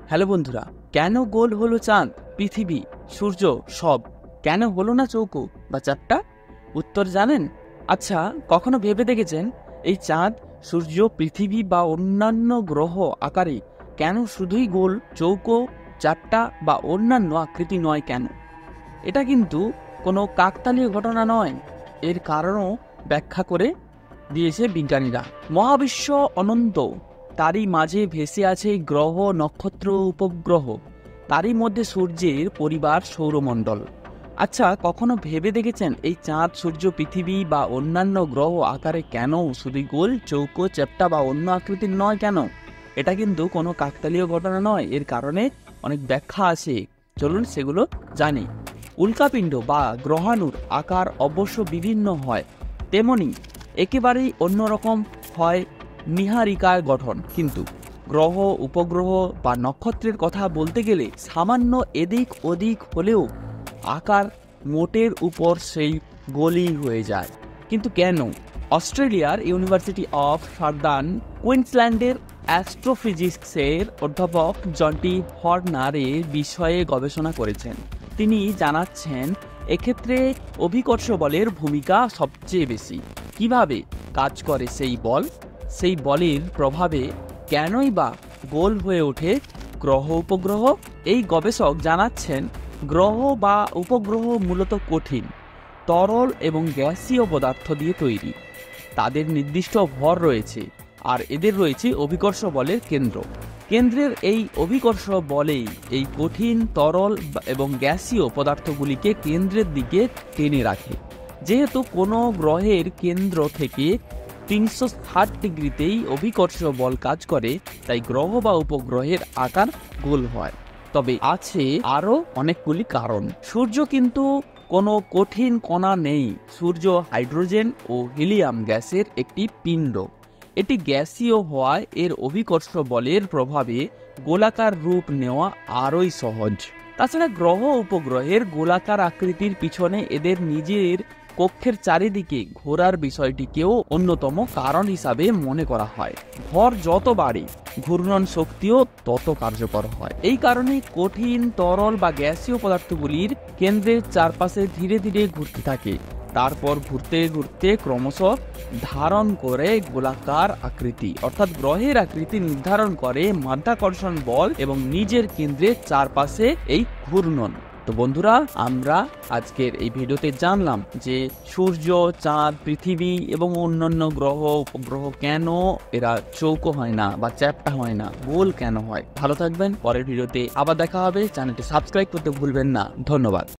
Hello বন্ধুরা, কেন গোল হলো চাঁদ, পৃথিবী, সূর্য সব? কেন হলো না চৌকো বা চাপটা? উত্তর জানেন? আচ্ছা, কখনো ভেবে দেখেছেন এই চাঁদ, সূর্য, পৃথিবী বা অন্যান্য গ্রহ আকারে কেন শুধুই গোল, চৌকো, চাপটা বা অন্যান্য আকৃতি নয় কেন? এটা কিন্তু কোনো কাকতালীয় ঘটনা নয়। এর কারণও ব্যাখ্যা করে দিয়েছে বিজ্ঞানীরা। মহাবিশ্ব অনন্ত, তারই মাঝে ভেসে আছে গ্রহ, নক্ষত্র, উপগ্রহ, তারই মধ্যে সূর্যের পরিবার সৌরমণ্ডল। আচ্ছা, কখনো ভেবে দেখেছেন এই চাঁদ, সূর্য, পৃথিবী বা অন্যান্য গ্রহ আকারে কেন শুধু গোল, চৌকো, চ্যাপ্টা বা অন্য আকৃতির নয় কেন? এটা কিন্তু কোনো কাকতালীয় ঘটনা নয়। এর কারণে অনেক ব্যাখ্যা আছে, চলুন সেগুলো জানি। উল্কাপিণ্ড বা গ্রহাণুর আকার অবশ্য বিভিন্ন হয়, তেমনি একেবারেই অন্যরকম হয় নীহারিকার গঠন। কিন্তু গ্রহ, উপগ্রহ বা নক্ষত্রের কথা বলতে গেলে সামান্য এদিক ওদিক হলেও আকার মোটের উপর সেই গোলই হয়ে যায়। কিন্তু কেন? অস্ট্রেলিয়ার ইউনিভার্সিটি অফ সাদার্ন কুইন্সল্যান্ডের অ্যাস্ট্রোফিজিক্সের অধ্যাপক জন্টি হর্নার এ বিষয়ে গবেষণা করেছেন। তিনি জানাচ্ছেন, এক্ষেত্রে অভিকর্ষ বলের ভূমিকা সবচেয়ে বেশি। কিভাবে কাজ করে সেই বল, সেই বলের প্রভাবে কেনই বা গোল হয়ে ওঠে গ্রহ, উপগ্রহ? এই গবেষক জানাচ্ছেন, গ্রহ বা উপগ্রহ মূলত কঠিন, তরল এবং গ্যাসীয় পদার্থ দিয়ে তৈরি। তাদের নির্দিষ্ট ভর রয়েছে, আর এদের রয়েছে অভিকর্ষ বলের কেন্দ্র। কেন্দ্রের এই অভিকর্ষ বলেই এই কঠিন, তরল এবং গ্যাসীয় পদার্থগুলিকে কেন্দ্রের দিকে টেনে রাখে। যেহেতু কোনো গ্রহের কেন্দ্র থেকে 360 ডিগ্রিতেই অভিকর্ষ বল কাজ করে, তাই গ্রহ বা উপগ্রহের আকার গোল হয়। তবে আছে আরও অনেকগুলি কারণ। সূর্য কিন্তু কোনো কঠিন কণা নেই। সূর্য হাইড্রোজেন ও হিলিয়াম গ্যাসের একটি পিণ্ড। এটি গ্যাসীয় হওয়ায় এর অভিকর্ষ বলের প্রভাবে গোলাকার রূপ নেওয়া আরোই সহজ। তাছাড়া গ্রহ, উপগ্রহের গোলাকার আকৃতির পিছনে এদের নিজের কক্ষের চারিদিকে ঘোরার বিষয়টিকেও অন্যতম কারণ হিসাবে মনে করা হয়। ভর যত বাড়ে, ঘূর্ণন শক্তিও তত কার্যকর হয়। এই কারণে কঠিন, তরল বা গ্যাসীয় পদার্থগুলির কেন্দ্রের চারপাশে ধীরে ধীরে ঘুরতে থাকে। তারপর ঘুরতে ঘুরতে ক্রমশ ধারণ করে গোলাকার আকৃতি, অর্থাৎ গ্রহের আকৃতি নির্ধারণ করে মাধ্যাকর্ষণ বল এবং নিজের কেন্দ্রের চারপাশে এই ঘূর্ণন। তো বন্ধুরা, আমরা আজকের এই ভিডিওতে জানলাম যে সূর্য, চাঁদ, পৃথিবী এবং অন্যান্য গ্রহ, উপগ্রহ কেন এরা চৌকো হয় না বা চ্যাপ্টা হয় না, গোল কেন হয়। ভালো থাকবেন, পরের ভিডিওতে আবার দেখা হবে। চ্যানেলটি সাবস্ক্রাইব করতে ভুলবেন না। ধন্যবাদ।